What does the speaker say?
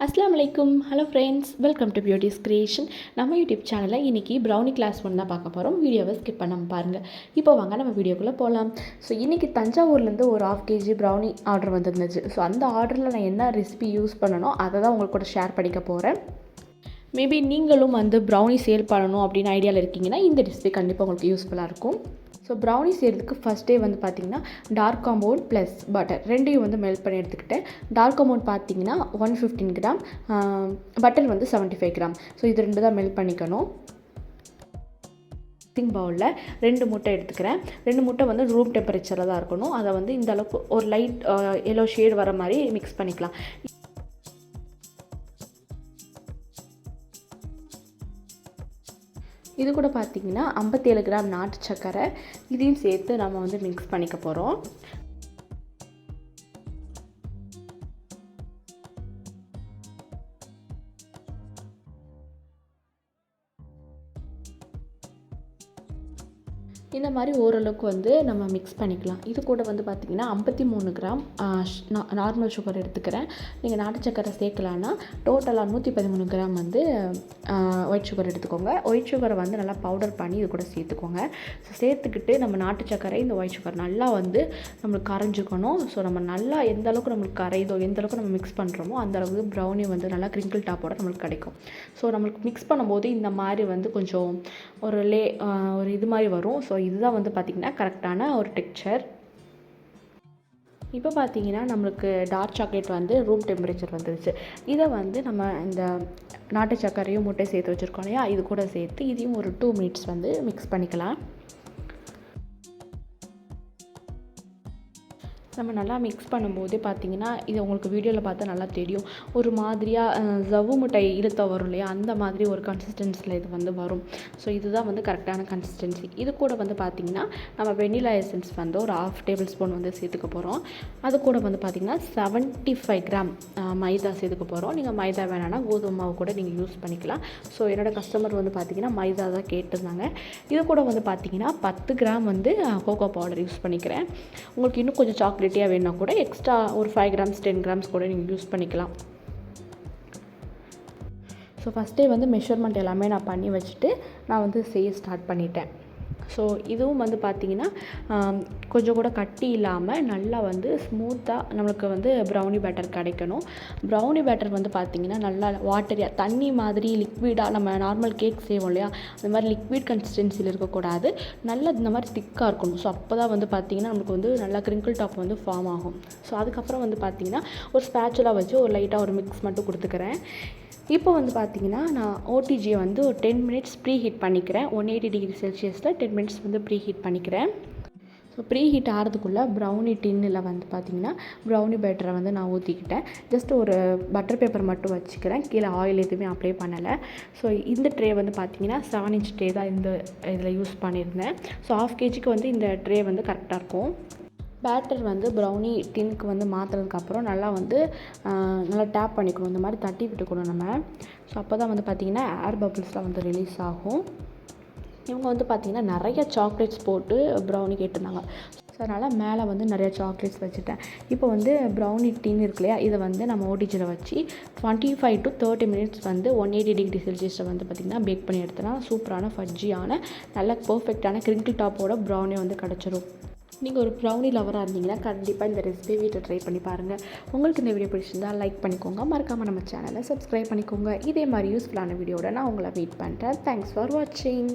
அஸ்ஸலாமு அலைக்கும். Hello friends, welcome to beauties creation. நம்ம யூடியூப் சேனலில் இன்றைக்கி ப்ரௌனி கிளாஸ் ஒன்று தான் பார்க்க போகிறோம். வீடியோவை ஸ்கிப் பண்ணாமல் பாருங்கள். இப்போ வாங்க நம்ம வீடியோக்குள்ளே போகலாம். ஸோ இன்றைக்கி தஞ்சாவூர்லேருந்து ஒரு 1/2 kg ப்ரௌனி ஆர்டர் வந்துருந்துச்சு. ஸோ அந்த ஆர்டரில் நான் என்ன ரெசிபி யூஸ் பண்ணணும் அதை தான் உங்களுக்கு கூட ஷேர் பண்ணிக்க போகிறேன். மேபி நீங்களும் வந்து ப்ரௌனி சேல் பண்ணணும் அப்படின்னு ஐடியாவில் இருக்கீங்கன்னா இந்த ரெசிபி கண்டிப்பாக உங்களுக்கு யூஸ்ஃபுல்லாக இருக்கும். ஸோ ப்ரௌனி செய்கிறதுக்கு ஃபஸ்ட்டே வந்து பார்த்திங்கன்னா டார்க் அமௌண்ட் ப்ளஸ் பட்டர் ரெண்டையும் வந்து மெல்ட் பண்ணி எடுத்துக்கிட்டேன். டார்க் அமௌண்ட் பார்த்திங்கன்னா 115 கிராம், பட்டர் வந்து 75 கிராம். ஸோ இது ரெண்டு தான் மெல்ட் பண்ணிக்கணும். மிக்சிங் பவுலில் 2 முட்டை எடுத்துக்கிறேன். 2 முட்டை வந்து ரூம் டெம்பரேச்சரில் தான் இருக்கணும். அதை வந்து இந்த அளவுக்கு ஒரு லைட் எல்லோ ஷேட் வர மாதிரி மிக்ஸ் பண்ணிக்கலாம். இது கூட பார்த்திங்கன்னா 57 கிராம் நாட்டு சர்க்கரை, இதையும் சேர்த்து நம்ம வந்து மிக்ஸ் பண்ணிக்க போகிறோம். இந்த மாதிரி ஓரளவுக்கு வந்து நம்ம மிக்ஸ் பண்ணிக்கலாம். இது கூட வந்து பார்த்திங்கன்னா 53 கிராம் நார்மல் சுகர் எடுத்துக்கிறேன். நீங்கள் நாட்டு சக்கரை சேர்க்கலான்னா டோட்டலாக 113 கிராம் வந்து ஒயிட் சுகர் எடுத்துக்கோங்க. ஒயிட் சுகரை வந்து நல்லா பவுடர் பண்ணி இது கூட சேர்த்துக்கோங்க. ஸோ சேர்த்துக்கிட்டு நம்ம நாட்டு சக்கரை இந்த ஒயிட் சுகர் நல்லா வந்து நம்மளுக்கு கரைஞ்சிக்கணும். ஸோ நம்ம நல்லா எந்த அளவுக்கு நம்மளுக்கு கரையுதோ, எந்த அளவுக்கு நம்ம மிக்ஸ் பண்ணுறோமோ அந்த அளவுக்கு ப்ரௌனி வந்து நல்லா கிரிங்கிள் டாப்போட நம்மளுக்கு கிடைக்கும். ஸோ நம்மளுக்கு மிக்ஸ் பண்ணும்போது இந்த மாதிரி வந்து கொஞ்சம் ஒரு இது மாதிரி வரும். ஸோ இதுதான் வந்து பார்த்திங்கன்னா கரெக்டான ஒரு டெக்ஸ்சர். இப்போ பார்த்திங்கன்னா நம்மளுக்கு டார்க் சாக்லேட் வந்து ரூம் டெம்பரேச்சர் வந்துருச்சு. இதை வந்து நம்ம இந்த நாட்டு சர்க்கரையும் முட்டை சேர்த்து வச்சுருக்கோம் இல்லையா, இது கூட சேர்த்து இதையும் ஒரு 2 மினிட்ஸ் வந்து மிக்ஸ் பண்ணிக்கலாம். நம்ம நல்லா மிக்ஸ் பண்ணும்போதே பார்த்திங்கன்னா இது உங்களுக்கு வீடியோவில் பார்த்தா நல்லா தெரியும். ஒரு மாதிரியாக ஜவ்வு முட்டை இழுத்த வரும் இல்லையா, அந்த மாதிரி ஒரு கன்சிஸ்டன்சியில் இது வந்து வரும். ஸோ இதுதான் வந்து கரெக்டான கன்சிஸ்டன்சி. இது கூட வந்து பார்த்திங்கன்னா நம்ம வெண்ணிலா எசன்ஸ் வந்து ஒரு 1/2 டேபிள் ஸ்பூன் வந்து சேர்த்துக்க போகிறோம். அது கூட வந்து பார்த்திங்கன்னா 75 கிராம் மைதா சேர்த்துக்க போகிறோம். நீங்கள் மைதா வேணான்னா கோதுமை மாவு கூட நீங்கள் யூஸ் பண்ணிக்கலாம். ஸோ என்னோடய கஸ்டமர் வந்து பார்த்திங்கன்னா மைதா தான் கேட்டிருந்தாங்க. இது கூட வந்து பார்த்திங்கன்னா 10 கிராம் வந்து கோகோ பவுடர் யூஸ் பண்ணிக்கிறேன். உங்களுக்கு இன்னும் கொஞ்சம் சாக்லேட்டியாக வேணுன்னா கூட எக்ஸ்ட்ரா ஒரு 5 கிராம்ஸ் 10 கிராம்ஸ் கூட நீங்கள் யூஸ் பண்ணிக்கலாம். ஸோ ஃபஸ்ட்டே வந்து மெஷர்மெண்ட் எல்லாமே நான் பண்ணி வச்சுட்டு நான் வந்து செய்ய ஸ்டார்ட் பண்ணிட்டேன். ஸோ இதுவும் வந்து பார்த்திங்கன்னா கொஞ்சம் கூட கட்டி இல்லாமல் நல்லா வந்து ஸ்மூத்தாக நம்மளுக்கு வந்து ப்ரௌனி பேட்டர் கிடைக்கணும். ப்ரௌனி பேட்டர் வந்து பார்த்திங்கன்னா நல்லா வாட்டரியாக தண்ணி மாதிரி லிக்விடாக நம்ம நார்மல் கேக் செய்வோம் இல்லையா, அந்த மாதிரி லிக்விட் கன்சிஸ்டன்சியில் இருக்கக்கூடாது. நல்லா இந்த மாதிரி திக்காக இருக்கணும். ஸோ அப்போ தான் வந்து பார்த்திங்கன்னா நம்மளுக்கு வந்து நல்லா கிரிங்கிள் டாப் வந்து ஃபார்ம் ஆகும். ஸோ அதுக்கப்புறம் வந்து பார்த்திங்கன்னா ஒரு ஸ்பேச்சுலா வச்சு ஒரு லைட்டாக ஒரு மிக்ஸ் மட்டும் கொடுத்துக்கிறேன். இப்போ வந்து பார்த்திங்கன்னா நான் ஓடிஜியை வந்து ஒரு 10 மினிட்ஸ் ப்ரீ ஹீட் பண்ணிக்கிறேன். 180 டிகிரி செல்சியஸில் 10 மினிட்ஸ் வந்து ப்ரீ ஹீட் பண்ணிக்கிறேன். ஸோ ப்ரீ ஹீட் ஆகிறதுக்குள்ளே ப்ரௌனி டின்னில் வந்து பார்த்திங்கன்னா ப்ரௌனி பேட்டரை வந்து நான் ஊற்றிக்கிட்டேன். ஜஸ்ட் ஒரு பட்டர் பேப்பர் மட்டும் வச்சுக்கிறேன். கீழே ஆயில் எதுவுமே அப்ளை பண்ணலை. ஸோ இந்த ட்ரே வந்து பார்த்திங்கன்னா 7 inch ட்ரே தான் இதில் யூஸ் பண்ணியிருந்தேன். ஸோ 1/2 kg வந்து இந்த ட்ரே வந்து கரெக்டாக இருக்கும். பேட்டர் வந்து ப்ரௌனி டின்னுக்கு வந்து மாற்றுறதுக்கப்புறம் நல்லா வந்து நல்லா டேப் பண்ணிக்கணும். இந்த மாதிரி தட்டி விட்டுக்கணும் நம்ம. ஸோ அப்போ தான் வந்து பார்த்திங்கன்னா ஏர் பபிள்ஸ்லாம் வந்து ரிலீஸ் ஆகும். இவங்க வந்து பார்த்திங்கன்னா நிறைய சாக்லேட்ஸ் போட்டு ப்ரௌனி கேட்டிருந்தாங்க. ஸோ அதனால் மேலே வந்து நிறைய சாக்லேட்ஸ் வச்சுட்டேன். இப்போ வந்து ப்ரௌனி டின் இருக்கு இல்லையா, இதை வந்து நம்ம ஓடிஜியில் வச்சு 25 to 30 மினிட்ஸ் வந்து 180 டிகிரி செல்சியஸில் வந்து பார்த்திங்கன்னா பேக் பண்ணி எடுத்தோன்னா சூப்பரான ஃபஜ்ஜியான நல்ல பர்ஃபெக்டான கிரிங்கிள் டாப்போட ப்ரௌனி வந்து கிடச்சிரும். நீங்கள் ஒரு ப்ரௌனி லவராக இருந்தீங்கன்னா கண்டிப்பாக இந்த ரெசிபி வீட்டில் ட்ரை பண்ணி பாருங்கள். உங்களுக்கு இந்த வீடியோ பிடிச்சிருந்தால் லைக் பண்ணிக்கோங்க. மறக்காமல் நம்ம சேனலை சப்ஸ்கிரைப் பண்ணிக்கோங்க. இதே மாதிரி யூஸ்ஃபுல்லான வீடியோட நான் உங்களை வெயிட் பண்ணுறேன். தேங்க்ஸ் ஃபார் வாட்சிங்.